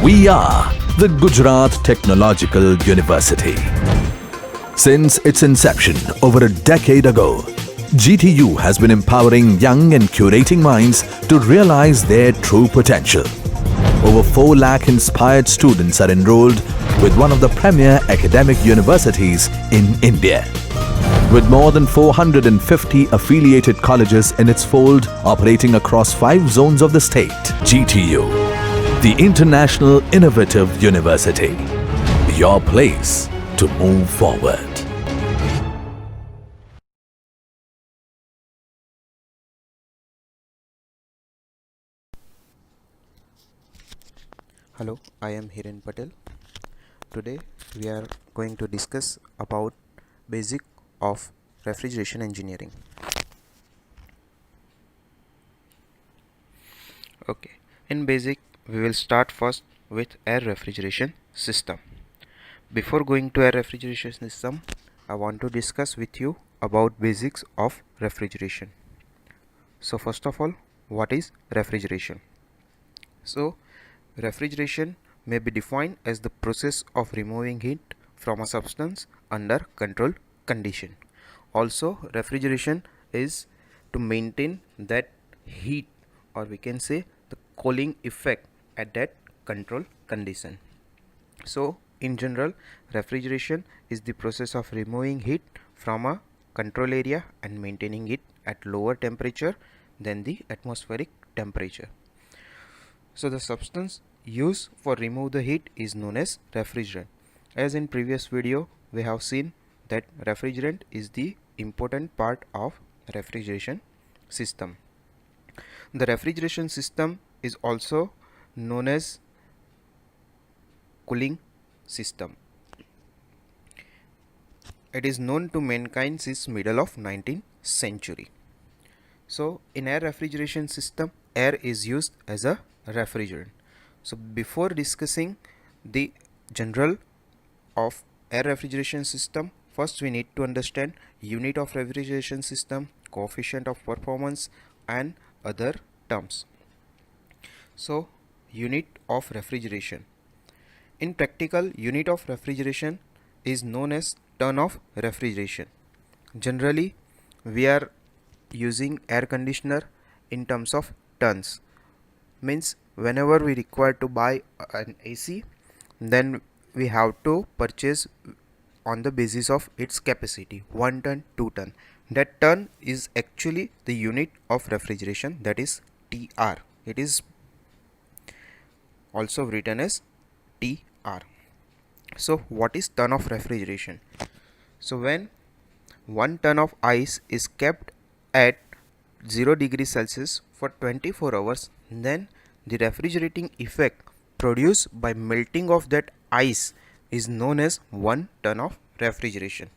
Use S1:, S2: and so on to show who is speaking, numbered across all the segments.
S1: We are the Gujarat Technological University. Since its inception over a decade ago, GTU has been empowering young and curating minds to realize their true potential. Over 4 lakh inspired students are enrolled with one of the premier academic universities in India. With more than 450 affiliated colleges in its fold operating across 5 zones of the state, GTU, the International Innovative University, your place to move forward.
S2: Hello, I am Hiren Patel. Today we are going to discuss about basic of refrigeration engineering. Okay, in basic we will start first with air refrigeration system. Before going to air refrigeration system, I want to discuss with you about basics of refrigeration. So first of all, what is refrigeration? So refrigeration may be defined as the process of removing heat from a substance under controlled condition. Also, refrigeration is to maintain that heat, or we can say the cooling effect at that control condition. So in general, refrigeration is the process of removing heat from a control area and maintaining it at lower temperature than the atmospheric temperature. So the substance used for remove the heat is known as refrigerant. As in previous video we have seen that refrigerant is the important part of refrigeration system. The refrigeration system is also known as cooling system. It is known to mankind since middle of 19th century. So in air refrigeration system, air is used as a refrigerant. So before discussing the general of air refrigeration system, first we need to understand unit of refrigeration system, coefficient of performance and other terms. So unit of refrigeration. In practical, unit of refrigeration is known as ton of refrigeration. Generally we are using air conditioner in terms of tons. Means whenever we require to buy an AC, then we have to purchase on the basis of its capacity, 1 ton, 2 ton. That ton is actually the unit of refrigeration, that is TR. It is also written as TR. So what is ton of refrigeration? So when 1 ton of ice is kept at 0 degrees Celsius for 24 hours, then the refrigerating effect produced by melting of that ice is known as 1 ton of refrigeration.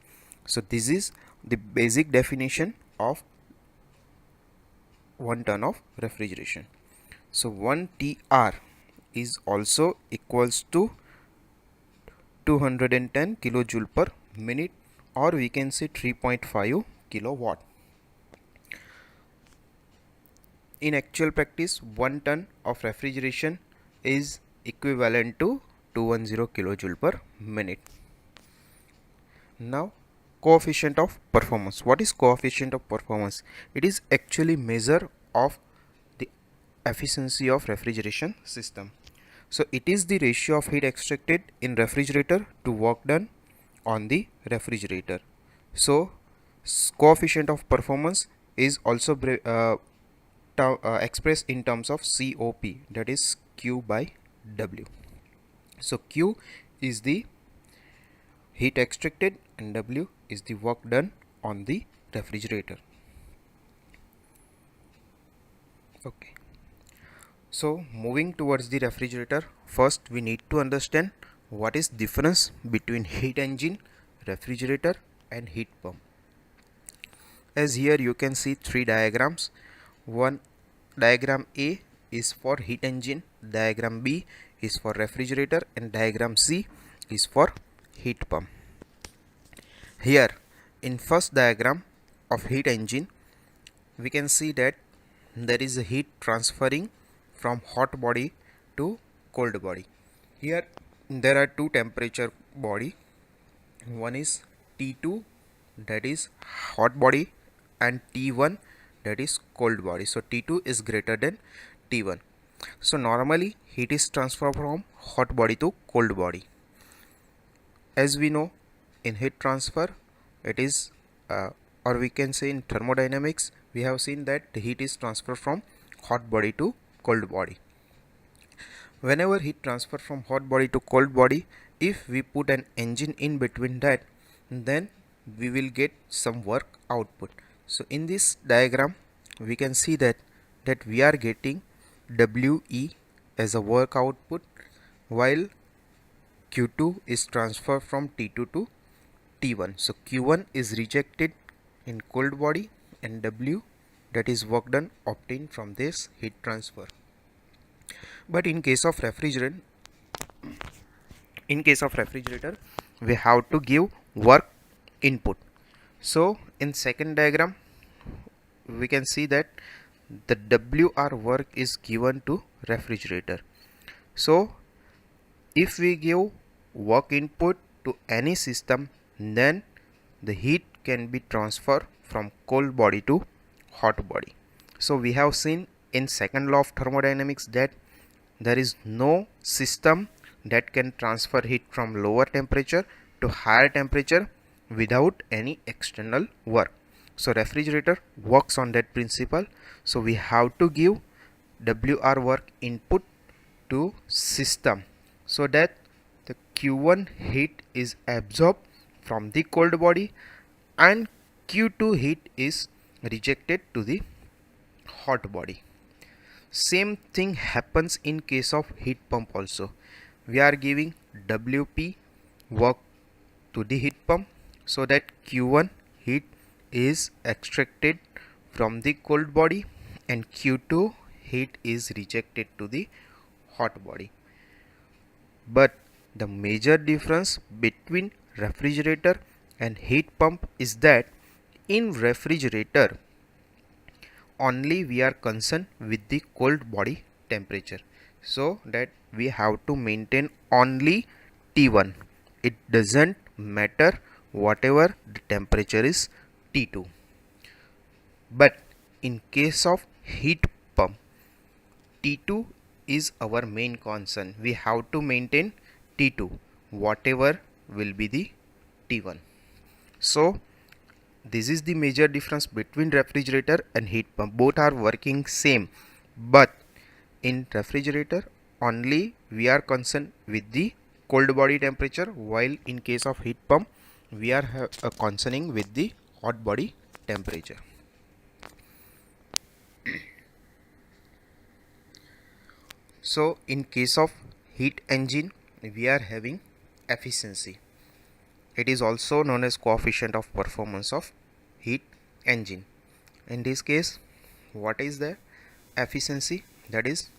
S2: So this is the basic definition of 1 ton of refrigeration. So 1 TR is also equals to 210 kilojoule per minute, or we can say 3.5 kilowatt. In actual practice, 1 ton of refrigeration is equivalent to 210 kilojoule per minute. Now coefficient of performance. What is coefficient of performance? It is actually measure of the efficiency of refrigeration system. So it is the ratio of heat extracted in refrigerator to work done on the refrigerator. So coefficient of performance is also expressed in terms of COP, that is Q by W. So Q is the heat extracted and W is the work done on the refrigerator. Okay. So moving towards the refrigerator, first we need to understand what is difference between heat engine, refrigerator and heat pump. As here you can see 3 diagrams. One diagram A is for heat engine, diagram B is for refrigerator and diagram C is for heat pump. Here in first diagram of heat engine, we can see that there is a heat transferring from hot body to cold body. Here there are two temperature body. One is T2, that is hot body, and T1, that is cold body. So T2 is greater than T1. So normally heat is transferred from hot body to cold body. As we know, in heat transfer it is or we can say in thermodynamics, we have seen that the heat is transferred from hot body to cold body. Whenever heat transfer from hot body to cold body, if we put an engine in between that, then we will get some work output. So in this diagram we can see that we are getting WE as a work output, while Q2 is transferred from T2 to T1. So Q1 is rejected in cold body, and W, that is work done, obtained from this heat transfer. But in case of refrigerant, we have to give work input. So in second diagram we can see that the WR work is given to refrigerator. So if we give work input to any system, then the heat can be transferred from cold body to hot body. So we have seen in second law of thermodynamics that there is no system that can transfer heat from lower temperature to higher temperature without any external work. So refrigerator works on that principle. So we have to give WR work input to system so that the Q1 heat is absorbed from the cold body and Q2 heat is rejected to the hot body. Same thing happens in case of heat pump also. We are giving WP work to the heat pump so that Q1 heat is extracted from the cold body and Q2 heat is rejected to the hot body. But the major difference between refrigerator and heat pump is that in refrigerator only we are concerned with the cold body temperature, so that we have to maintain only T1. It doesn't matter whatever the temperature is T2. But in case of heat pump, T2 is our main concern. We have to maintain T2 whatever will be the T1. So this is the major difference between refrigerator and heat pump. Both are working same, but in refrigerator only we are concerned with the cold body temperature, while in case of heat pump we are concerning with the hot body temperature. So in case of heat engine we are having efficiency. It is also known as coefficient of performance of heat engine. In this case, what is the efficiency? That is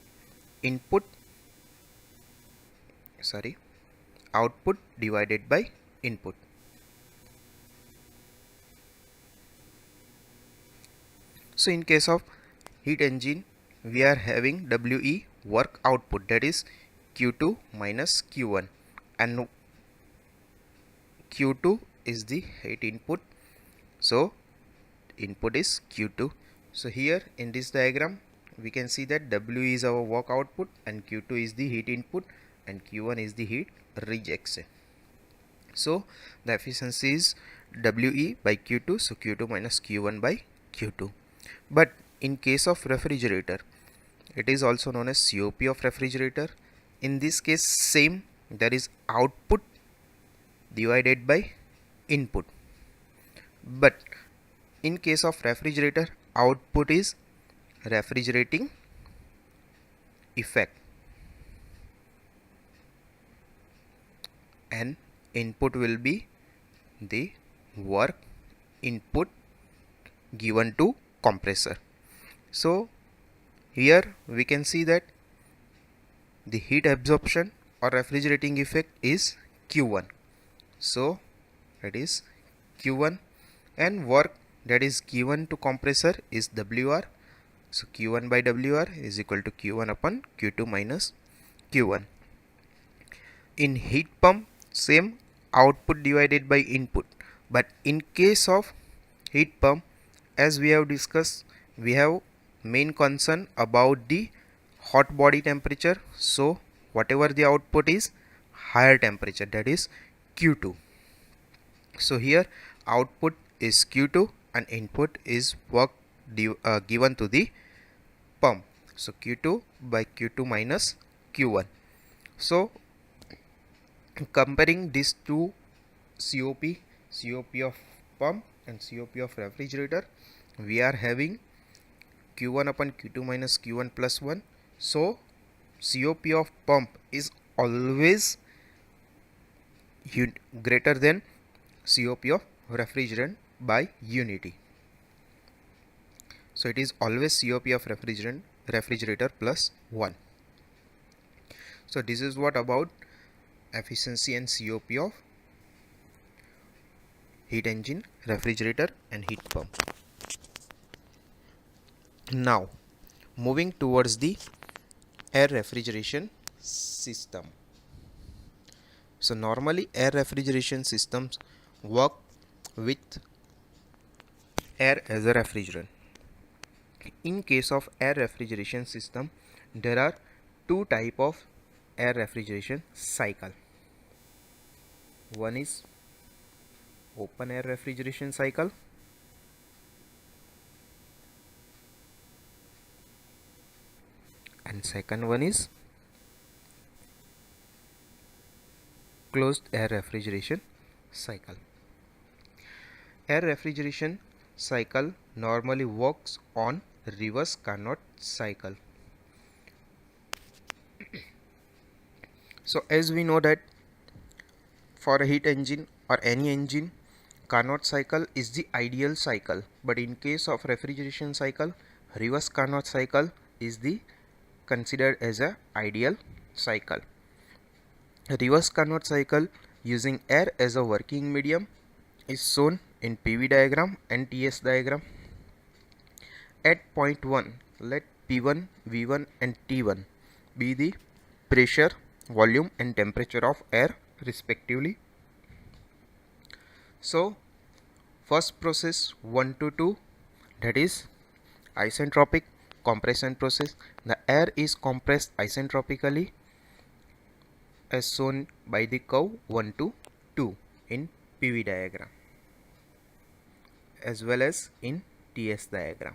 S2: output divided by input. So in case of heat engine we are having WE work output, that is Q2 minus Q1, and Q2 is the heat input, so input is Q2. So here in this diagram we can see that W is our work output and Q2 is the heat input and Q1 is the heat rejection. So the efficiency is WE by Q2, so Q2 minus Q1 by Q2. But in case of refrigerator, it is also known as COP of refrigerator. In this case same, there is output divided by input, but in case of refrigerator output is refrigerating effect and input will be the work input given to compressor. So here we can see that the heat absorption or refrigerating effect is Q1. So that is Q1, and work that is given to compressor is WR. So Q1 by WR is equal to Q1 upon Q2 minus Q1. In heat pump, same output divided by input, but in case of heat pump, as we have discussed, we have main concern about the hot body temperature. So whatever the output is higher temperature, that is Q2. So here output is Q2 and input is work given to the pump. So Q2 by Q2 minus Q1. So comparing these two COP of pump and COP of refrigerator, we are having Q1 upon Q2 minus Q1 plus 1. So COP of pump is always greater than COP of refrigerant by unity. So it is always COP of refrigerator plus 1. So this is what about efficiency and COP of heat engine, refrigerator and heat pump. Now moving towards the air refrigeration system. So normally air refrigeration systems work with air as a refrigerant. In case of air refrigeration system, there are two type of air refrigeration cycle. One is open air refrigeration cycle and second one is closed air refrigeration cycle. Air refrigeration cycle normally works on reverse Carnot cycle. So as we know that for a heat engine or any engine, Carnot cycle is the ideal cycle, but in case of refrigeration cycle, reverse Carnot cycle is the considered as a ideal cycle. Reverse Carnot cycle using air as a working medium is shown in PV diagram and TS diagram. At point 1, let P1, V1 and T1 be the pressure, volume and temperature of air respectively. So first process 1 to 2, that is isentropic compression process. The air is compressed isentropically as shown by the curve 1 to 2 in PV diagram as well as in TS diagram.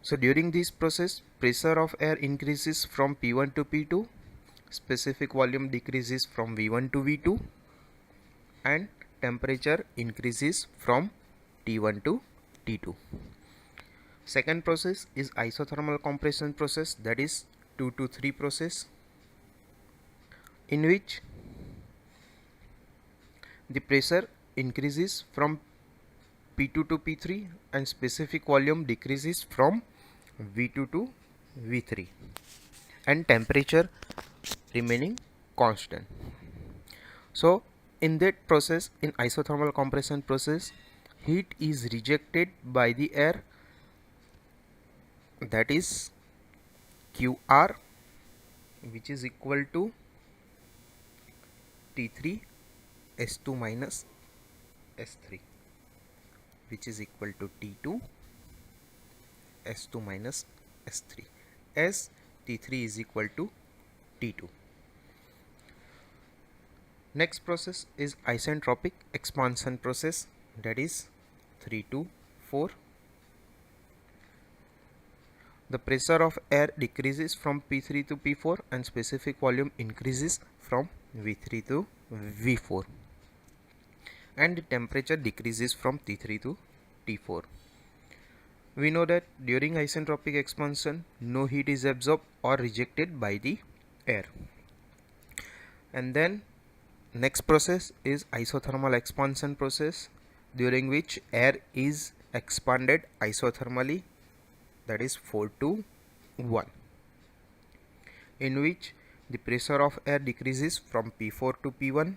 S2: So during this process, pressure of air increases from P1 to P2, specific volume decreases from V1 to V2 and temperature increases from T1 to T2. Second process is isothermal compression process, that is 2 to 3 process, in which the pressure increases from P2 to P3 and specific volume decreases from V2 to V3 and temperature remaining constant. So in that process, in isothermal compression process, heat is rejected by the air, that is QR, which is equal to T3 S2 minus S3, which is equal to T2 S2 minus S3, as T3 is equal to T2. Next process is isentropic expansion process, that is 3 to 4. The pressure of air decreases from P3 to P4 and specific volume increases from V3 to V4 and the temperature decreases from T3 to T4. We know that during isentropic expansion, no heat is absorbed or rejected by the air. And then next process is isothermal expansion process, during which air is expanded isothermally, that is 4 to 1, in which the pressure of air decreases from P4 to P1,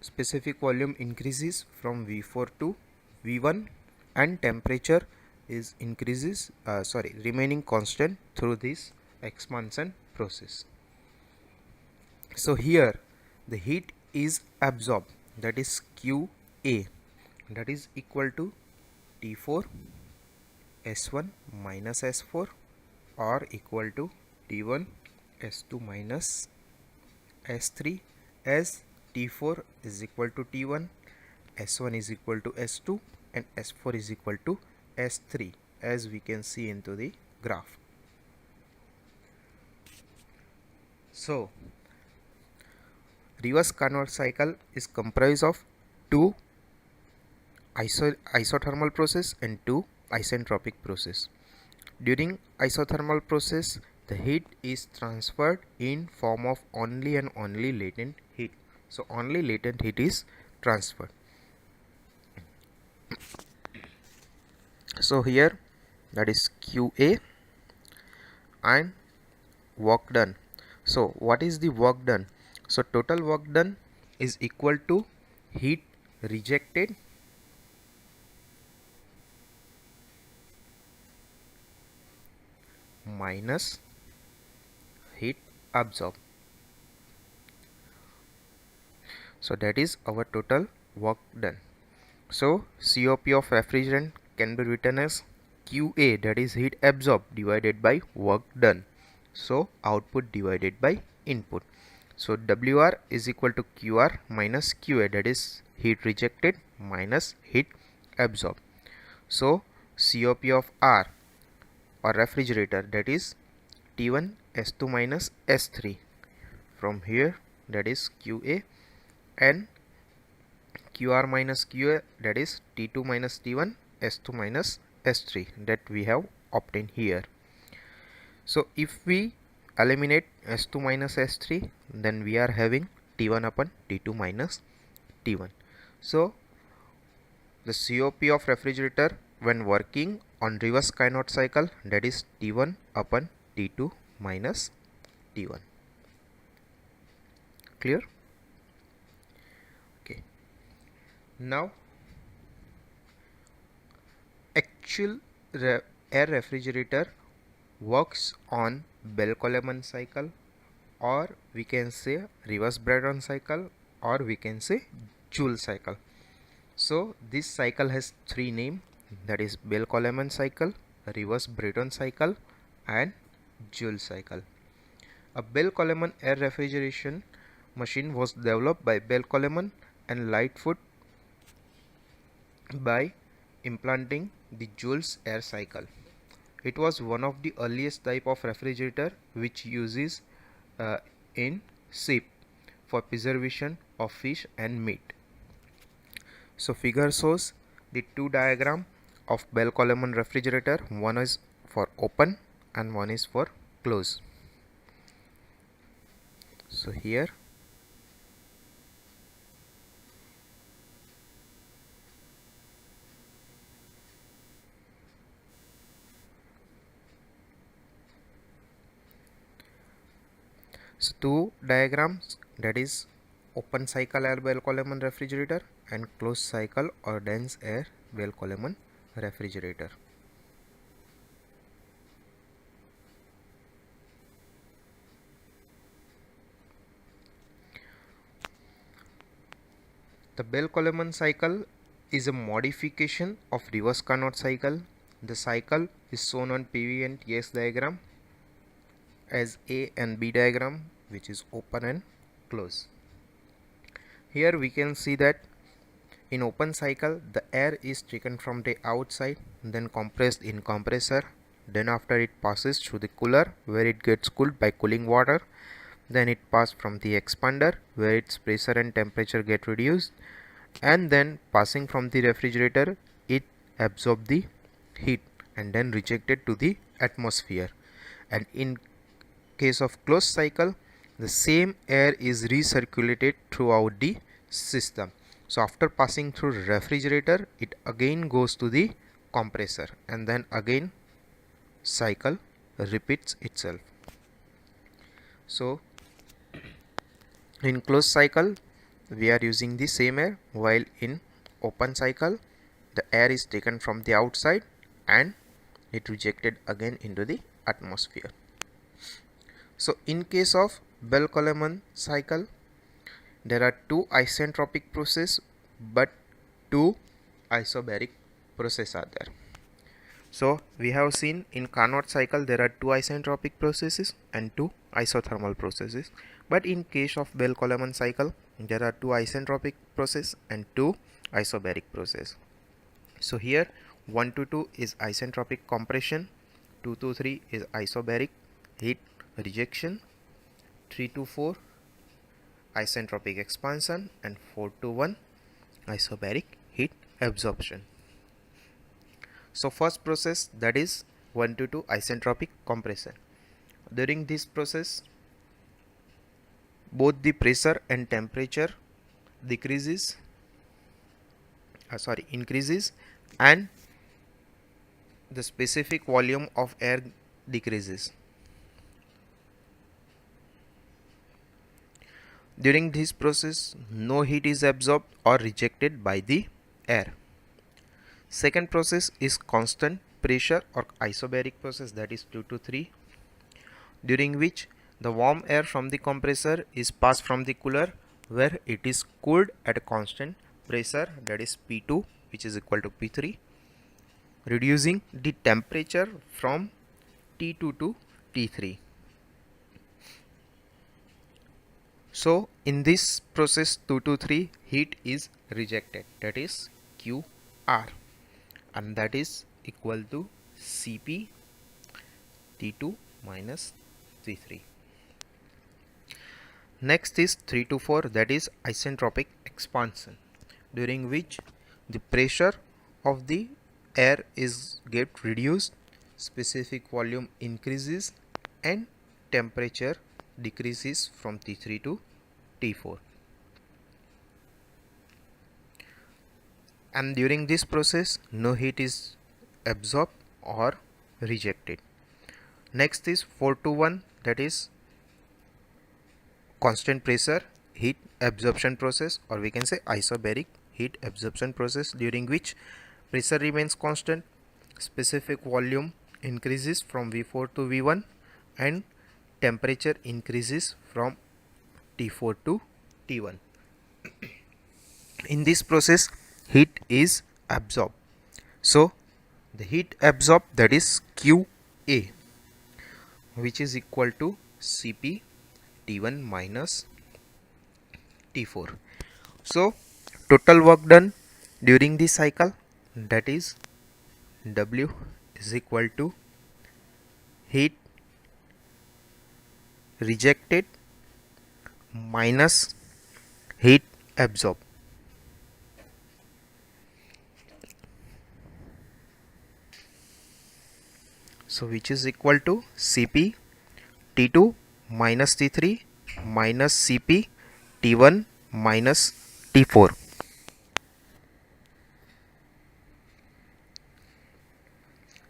S2: specific volume increases from V4 to V1 and temperature is remaining constant through this expansion process. So here the heat is absorbed, that is QA, that is equal to T4 S1 minus S4 or equal to T1 S2 minus S3, as T4 is equal to T1, S1 is equal to S2 and S4 is equal to S3, as we can see into the graph. So reverse Carnot cycle is comprised of two isothermal process and two isentropic process. During isothermal process, the heat is transferred in form of only and only latent heat. So only latent heat is transferred. So here that is QA and work done. So what is the work done? So total work done is equal to heat rejected minus heat absorbed. So that is our total work done. So COP of refrigerant can be written as QA, that is heat absorbed, divided by work done. So output divided by input. So WR is equal to QR minus QA, that is heat rejected minus heat absorbed. So COP of R or refrigerator, that is T1 S2 minus S3. From here that is QA, and QR minus QA, that is T2 minus T1 S2 minus S3, that we have obtained here. So if we eliminate S2 minus S3, then we are having T1 upon T2 minus T1. So the COP of refrigerator when working on reverse Carnot cycle, that is T1 upon T2 minus T1. Clear? Okay. Now actual air refrigerator works on Bell-Coleman cycle, or we can say reverse Brayton cycle, or we can say Joule cycle. So this cycle has three names, that is Bell-Coleman cycle, reverse Brayton cycle and Joule cycle. A Bell-Coleman air refrigeration machine was developed by Bell-Coleman and Lightfoot by implanting the Joule's air cycle. It was one of the earliest type of refrigerator which uses in ship for preservation of fish and meat. So figure shows the two diagram of Bell-Coleman refrigerator. One is for open and one is for close. So here so two diagrams, that is open cycle air Bell-Coleman refrigerator and closed cycle or dense air Bell-Coleman refrigerator. The Bell-Coleman cycle is a modification of reverse Carnot cycle. The cycle is shown on PV and TS diagram as A and B diagram, which is open and close. Here we can see that in open cycle the air is taken from the outside, then compressed in compressor, then after it passes through the cooler where it gets cooled by cooling water, then it passes from the expander where its pressure and temperature get reduced, and then passing from the refrigerator it absorbs the heat and then rejected to the atmosphere. And in case of closed cycle, the same air is recirculated throughout the system. So after passing through refrigerator, it again goes to the compressor and then again cycle repeats itself. So in closed cycle we are using the same air, while in open cycle the air is taken from the outside and it rejected again into the atmosphere. So in case of Bell-Coleman cycle, there are two isentropic process but two isobaric process are there. So we have seen in Carnot cycle there are two isentropic processes and two isothermal processes, but in case of Bell-Coleman cycle there are two isentropic process and two isobaric process. So here 1 to 2 is isentropic compression, 2 to 3 is isobaric heat rejection, 3 to 4 isentropic expansion, and 4 to 1 isobaric heat absorption. So first process, that is 1 to 2 isentropic compression. During this process both the pressure and temperature increases and the specific volume of air decreases. During this process no heat is absorbed or rejected by the air. Second process is constant pressure or isobaric process, that is 2 to 3, during which the warm air from the compressor is passed from the cooler where it is cooled at a constant pressure, that is P2, which is equal to P3, reducing the temperature from T2 to T3. So in this process 2 to 3 heat is rejected, that is QR, and that is equal to Cp T2 minus T3. Next is 3 to 4, that is isentropic expansion, during which the pressure of the air is get reduced, specific volume increases and temperature decreases from T3 to T4. And during this process no heat is absorbed or rejected. Next is 4 to 1, that is constant pressure heat absorption process, or we can say isobaric heat absorption process, during which pressure remains constant, specific volume increases from V4 to V1 and temperature increases from T4 to T1. In this process heat is absorbed. So the heat absorbed, that is QA, which is equal to Cp T1 minus T4. So total work done during this cycle, that is W is equal to heat rejected minus heat absorbed. So which is equal to Cp T2 minus T3 minus Cp T1 minus T4.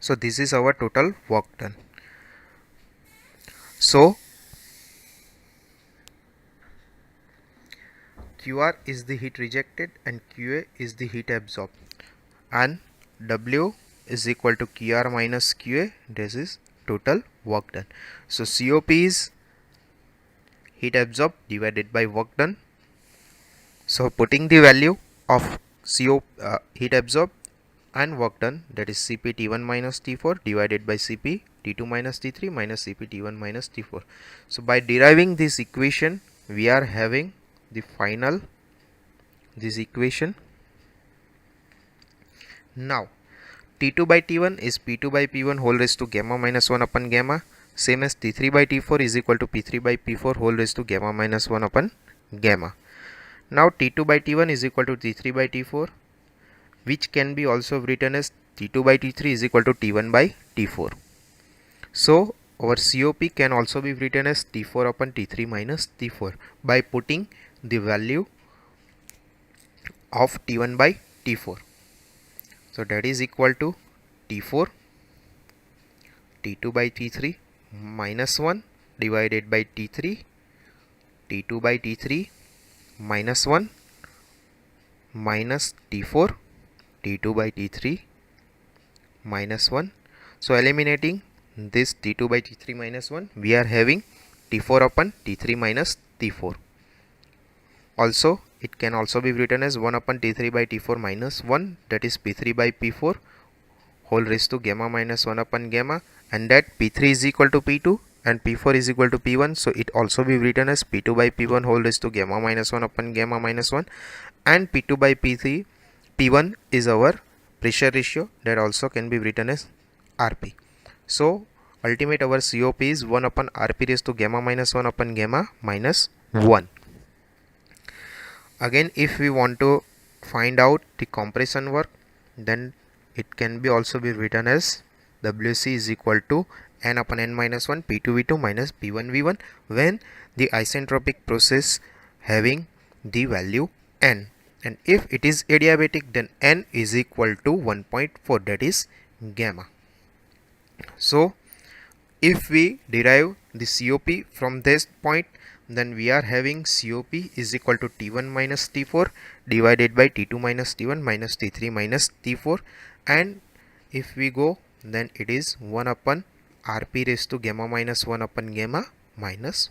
S2: So this is our total work done. So QR is the heat rejected and QA is the heat absorbed, and W is equal to QR minus QA. This is total work done. So COP is heat absorbed divided by work done. So putting the value of heat absorbed and work done, that is Cp T1 minus T4 divided by Cp T2 minus T3 minus Cp T1 minus T4. So by deriving this equation we are having the final this equation. Now T2 by T1 is P2 by P1 whole raised to gamma minus 1 upon gamma, same as T3 by T4 is equal to P3 by P4 whole raised to gamma minus 1 upon gamma. Now T2 by T1 is equal to T3 by T4, which can be also written as T2 by T3 is equal to T1 by T4. So our COP can also be written as T4 upon T3 minus T4 by putting the value of T1 by T4. So that is equal to T4 T2 by T3 minus 1 divided by T3 T2 by T3 minus 1 minus T4 T2 by T3 minus 1. So eliminating this T2 by T3 minus 1, we are having T4 upon T3 minus T4. Also, it can also be written as 1 upon T3 by T4 minus 1, that is P3 by P4 whole raised to gamma minus 1 upon gamma, and that P3 is equal to P2 and P4 is equal to P1, so it also be written as P2 by P1 whole raised to gamma minus 1 upon gamma minus 1, and P2 by P3, P1 is our pressure ratio, that also can be written as Rp. So ultimate our COP is 1 upon Rp raised to gamma minus 1 upon gamma minus 1. Again, if we want to find out the compression work, then it can be also be written as WC is equal to n upon n minus 1 P2V2 minus P1V1 when the isentropic process having the value n, and if it is adiabatic then n is equal to 1.4, that is gamma. So if we derive the COP from this point, then we are having COP is equal to T1 minus T4 divided by T2 minus T1 minus T3 minus T4, and if we go, then it is 1 upon Rp raised to gamma minus 1 upon gamma minus